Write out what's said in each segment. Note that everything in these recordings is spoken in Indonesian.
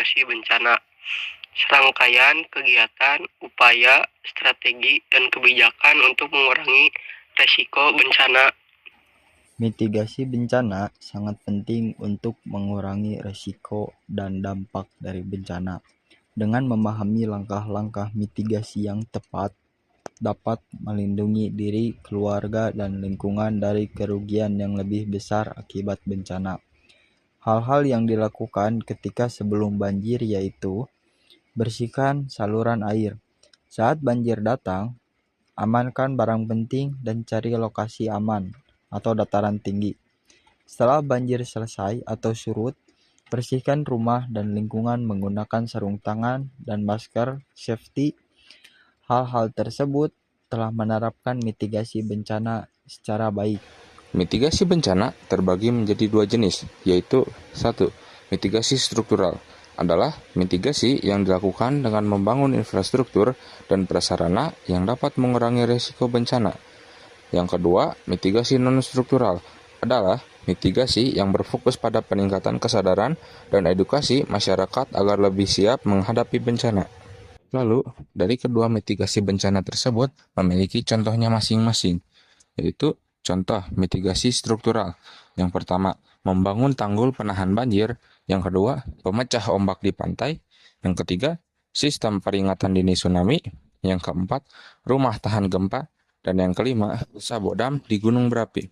mitigasi bencana. Serangkaian kegiatan, upaya, strategi, dan kebijakan untuk mengurangi resiko bencana. Mitigasi bencana sangat penting untuk mengurangi risiko dan dampak dari bencana. Dengan memahami langkah-langkah mitigasi yang tepat, dapat melindungi diri, keluarga, dan lingkungan dari kerugian yang lebih besar akibat bencana. Hal-hal yang dilakukan ketika sebelum banjir yaitu bersihkan saluran air. Saat banjir datang, amankan barang penting dan cari lokasi aman atau dataran tinggi. Setelah banjir selesai atau surut, bersihkan rumah dan lingkungan menggunakan sarung tangan dan masker safety. Hal-hal tersebut telah menerapkan mitigasi bencana secara baik. Mitigasi bencana terbagi menjadi dua jenis, yaitu 1. Mitigasi struktural adalah mitigasi yang dilakukan dengan membangun infrastruktur dan prasarana yang dapat mengurangi risiko bencana. Yang kedua, mitigasi non-struktural adalah mitigasi yang berfokus pada peningkatan kesadaran dan edukasi masyarakat agar lebih siap menghadapi bencana. Lalu, dari kedua mitigasi bencana tersebut memiliki contohnya masing-masing, yaitu contoh mitigasi struktural. Yang pertama, membangun tanggul penahan banjir. Yang kedua, pemecah ombak di pantai. Yang ketiga, sistem peringatan dini tsunami. Yang keempat, rumah tahan gempa. Dan yang kelima, sabodam di gunung berapi.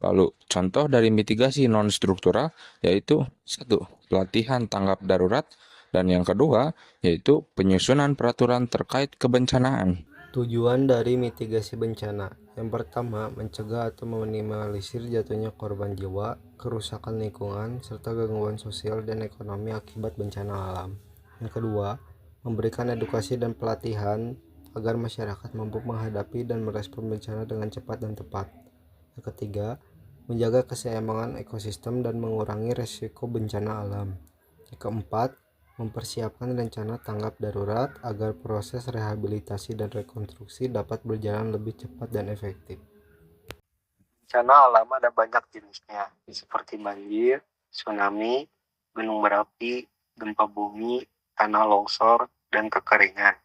Lalu, contoh dari mitigasi non-struktural yaitu 1. Pelatihan tanggap darurat. Dan yang kedua, yaitu penyusunan peraturan terkait kebencanaan. Tujuan dari mitigasi bencana. Yang pertama, mencegah atau meminimalisir jatuhnya korban jiwa, kerusakan lingkungan, serta gangguan sosial dan ekonomi akibat bencana alam. Yang kedua, memberikan edukasi dan pelatihan agar masyarakat mampu menghadapi dan merespon bencana dengan cepat dan tepat. Yang ketiga, menjaga keseimbangan ekosistem dan mengurangi risiko bencana alam. Yang keempat, mempersiapkan rencana tanggap darurat agar proses rehabilitasi dan rekonstruksi dapat berjalan lebih cepat dan efektif. Bencana alam ada banyak jenisnya, seperti banjir, tsunami, gunung berapi, gempa bumi, tanah longsor, dan kekeringan.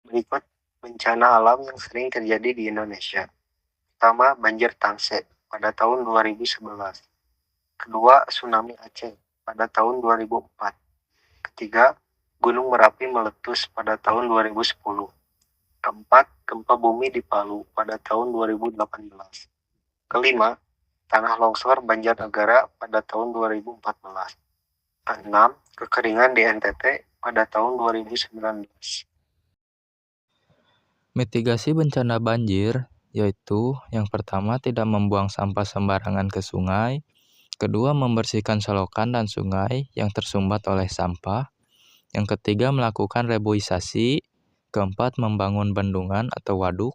Berikut bencana alam yang sering terjadi di Indonesia. Pertama, banjir Tangsel pada tahun 2011. Kedua, tsunami Aceh pada tahun 2004. Ketiga, Gunung Merapi meletus pada tahun 2010. Keempat, gempa bumi di Palu pada tahun 2018. Kelima, tanah longsor Banjarnegara pada tahun 2014. Keenam, kekeringan di NTT pada tahun 2019. Mitigasi bencana banjir yaitu yang pertama tidak membuang sampah sembarangan ke sungai, kedua membersihkan selokan dan sungai yang tersumbat oleh sampah, yang ketiga melakukan reboisasi, keempat membangun bendungan atau waduk,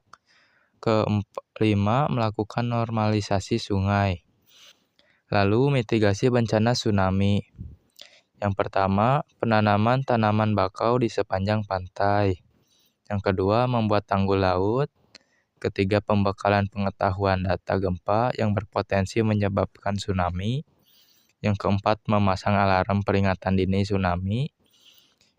kelima melakukan normalisasi sungai. Lalu mitigasi bencana tsunami. Yang pertama, penanaman tanaman bakau di sepanjang pantai. Yang kedua, membuat tanggul laut. Ketiga, pembekalan pengetahuan data gempa yang berpotensi menyebabkan tsunami. Yang keempat, memasang alarm peringatan dini tsunami.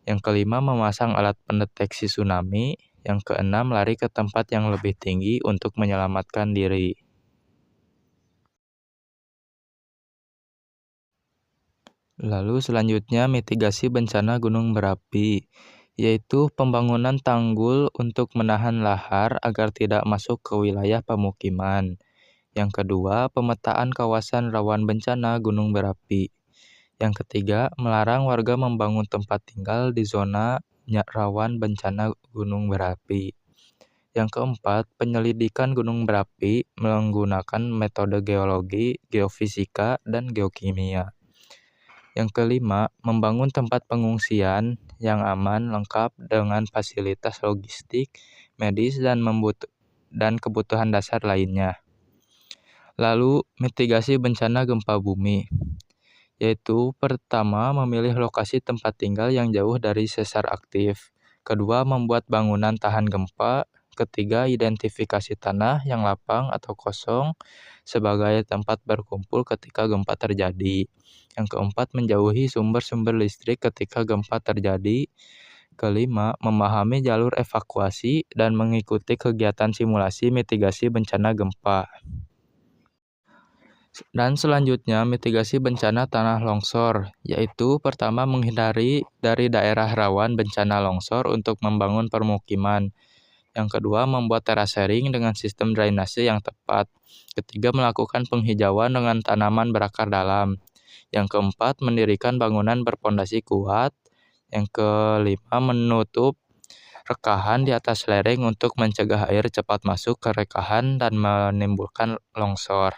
Yang kelima, memasang alat pendeteksi tsunami. Yang keenam, lari ke tempat yang lebih tinggi untuk menyelamatkan diri. Lalu selanjutnya mitigasi bencana gunung berapi, yaitu pembangunan tanggul untuk menahan lahar agar tidak masuk ke wilayah pemukiman. Yang kedua, pemetaan kawasan rawan bencana gunung berapi. Yang ketiga, melarang warga membangun tempat tinggal di zona rawan bencana gunung berapi. Yang keempat, penyelidikan gunung berapi menggunakan metode geologi, geofisika, dan geokimia. Yang kelima, membangun tempat pengungsian yang aman lengkap dengan fasilitas logistik, medis, dan kebutuhan dasar lainnya. Lalu, mitigasi bencana gempa bumi, yaitu pertama, memilih lokasi tempat tinggal yang jauh dari sesar aktif. Kedua, membuat bangunan tahan gempa. Ketiga, identifikasi tanah yang lapang atau kosong sebagai tempat berkumpul ketika gempa terjadi. Yang keempat, menjauhi sumber-sumber listrik ketika gempa terjadi. Kelima, memahami jalur evakuasi dan mengikuti kegiatan simulasi mitigasi bencana gempa. Dan selanjutnya, mitigasi bencana tanah longsor, yaitu pertama menghindari dari daerah rawan bencana longsor untuk membangun permukiman. Yang kedua, membuat terasering dengan sistem drainase yang tepat. Ketiga, melakukan penghijauan dengan tanaman berakar dalam. Yang keempat, mendirikan bangunan berpondasi kuat. Yang kelima, menutup rekahan di atas lereng untuk mencegah air cepat masuk ke rekahan dan menimbulkan longsor.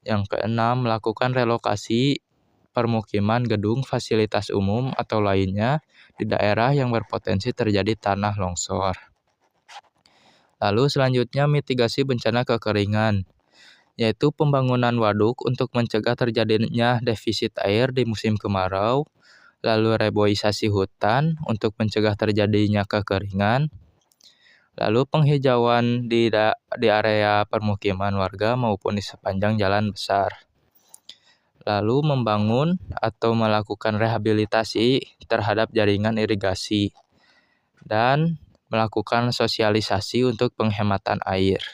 Yang keenam, melakukan relokasi permukiman, gedung, fasilitas umum, atau lainnya di daerah yang berpotensi terjadi tanah longsor. Lalu selanjutnya mitigasi bencana kekeringan, yaitu pembangunan waduk untuk mencegah terjadinya defisit air di musim kemarau, lalu reboisasi hutan untuk mencegah terjadinya kekeringan, lalu penghijauan di area permukiman warga maupun di sepanjang jalan besar, lalu membangun atau melakukan rehabilitasi terhadap jaringan irigasi, dan melakukan sosialisasi untuk penghematan air.